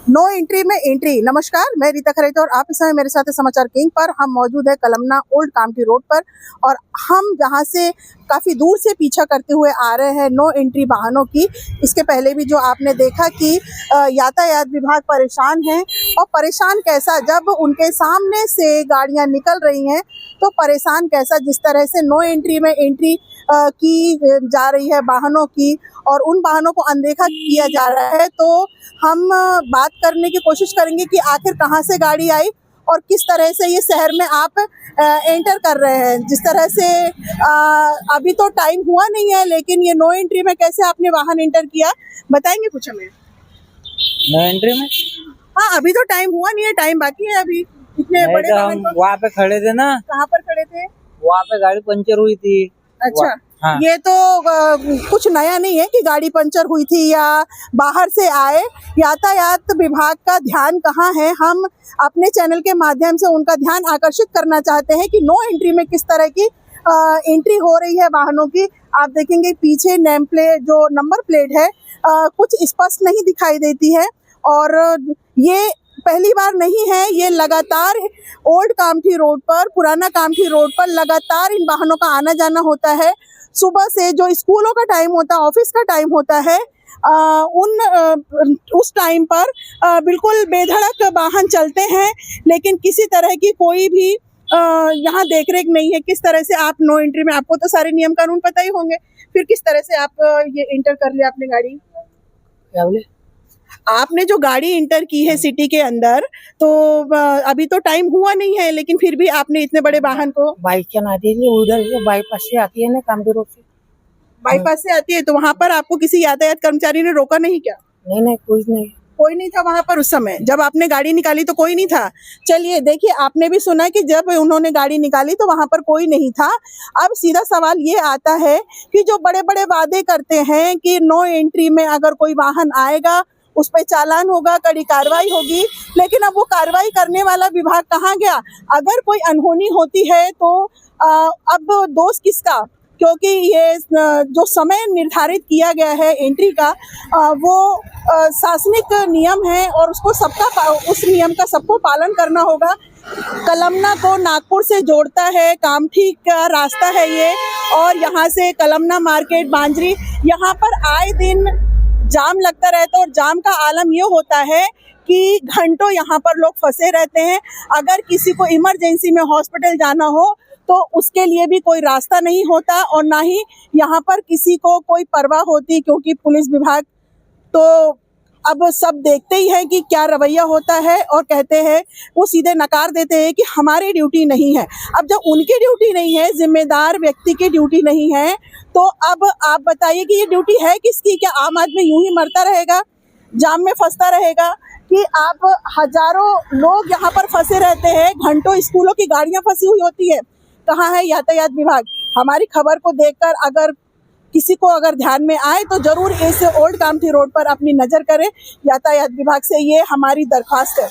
No entry में entry. नमस्कार, मैं रीता खरेत और आप इस समय मेरे साथ समाचार किंग पर। हम मौजूद है कलमना ओल्ड कामठी रोड पर और हम जहां से काफ़ी दूर से पीछा करते हुए आ रहे हैं नो एंट्री वाहनों की। इसके पहले भी जो आपने देखा कि यातायात विभाग परेशान है, और परेशान कैसा, जब उनके सामने से गाड़ियां निकल रही हैं तो परेशान कैसा, जिस तरह से नो एंट्री में एंट्री की जा रही है वाहनों की और उन वाहनों को अनदेखा किया जा रहा है। तो हम बात करने की कोशिश करेंगे कि आखिर कहाँ से गाड़ी आई और किस तरह से ये शहर में आप एंटर कर रहे हैं। जिस तरह से अभी तो टाइम हुआ नहीं है, लेकिन ये नो एंट्री में कैसे आपने वाहन एंटर किया, बताएंगे कुछ हमें? नो एंट्री में? हाँ, अभी तो टाइम हुआ नहीं है, टाइम बाकी है अभी। इतने बड़े तो वाहन हम वहाँ पे खड़े थे ना। कहाँ पर खड़े थे? वहाँ पे गाड़ी पंचर हुई थी। अच्छा, हाँ। ये तो कुछ नया नहीं है कि गाड़ी पंचर हुई थी या बाहर से आए। यातायात विभाग का ध्यान कहाँ है? हम अपने चैनल के माध्यम से उनका ध्यान आकर्षित करना चाहते हैं कि नो एंट्री में किस तरह की एंट्री हो रही है वाहनों की। आप देखेंगे पीछे नेम प्लेट, जो नंबर प्लेट है, कुछ स्पष्ट नहीं दिखाई देती है। और ये पहली बार नहीं है, ये लगातार ओल्ड कामठी रोड पर, पुराना कामठी रोड पर लगातार इन वाहनों का आना जाना होता है। सुबह से जो स्कूलों का टाइम होता है, ऑफिस का टाइम होता है, उस टाइम पर बिल्कुल बेधड़क वाहन चलते हैं, लेकिन किसी तरह की कोई भी यहाँ देखरेख नहीं है। किस तरह से आप नो एंट्री में, आपको तो सारे नियम कानून पता ही होंगे, फिर किस तरह से आप ये एंटर कर लिया अपनी गाड़ी? क्या बोले? आपने जो गाड़ी इंटर की है सिटी के अंदर, तो अभी तो टाइम हुआ नहीं है, लेकिन फिर भी आपने इतने बड़े वाहन को, बाइक चलाती है उधर से, बाईपास से आती है ना, कामठी रोड से। बाईपास से आती है, तो वहां पर आपको किसी यातायात कर्मचारी ने रोका नहीं क्या? नहीं, कुछ नहीं। कोई नहीं था वहां पर उस समय जब आपने गाड़ी निकाली? तो कोई नहीं था। चलिए, देखिए, आपने भी सुना कि जब उन्होंने गाड़ी निकाली तो वहां पर कोई नहीं था। अब सीधा सवाल ये आता है कि जो बड़े बड़े वादे करते हैं कि नो एंट्री में अगर कोई वाहन आएगा उस पर चालान होगा, कड़ी कार्रवाई होगी, लेकिन अब वो कार्रवाई करने वाला विभाग कहाँ गया? अगर कोई अनहोनी होती है तो अब दोष किसका? क्योंकि ये जो समय निर्धारित किया गया है एंट्री का, वो शासनिक नियम है और उसको उस नियम का सबको पालन करना होगा। कलमना को नागपुर से जोड़ता है, कामठी का रास्ता है ये, और यहाँ से कलमना मार्केट, बांजरी, यहाँ पर आए दिन जाम लगता रहता है। और जाम का आलम ये होता है कि घंटों यहाँ पर लोग फंसे रहते हैं। अगर किसी को इमरजेंसी में हॉस्पिटल जाना हो तो उसके लिए भी कोई रास्ता नहीं होता, और ना ही यहाँ पर किसी को कोई परवाह होती, क्योंकि पुलिस विभाग तो अब सब देखते ही है कि क्या रवैया होता है, और कहते हैं, वो सीधे नकार देते हैं कि हमारी ड्यूटी नहीं है। अब जब उनकी ड्यूटी नहीं है, जिम्मेदार व्यक्ति की ड्यूटी नहीं है, तो अब आप बताइए कि ये ड्यूटी है किसकी? क्या आम आदमी यूं ही मरता रहेगा, जाम में फंसता रहेगा? कि आप हजारों लोग यहाँ पर फंसे रहते हैं, घंटों स्कूलों की गाड़ियां फंसी हुई होती है। कहाँ है यातायात विभाग? हमारी खबर को देखकर अगर किसी को अगर ध्यान में आए तो जरूर इस ओल्ड कामठी रोड पर अपनी नजर करें। यातायात विभाग से ये हमारी दरख्वास्त है।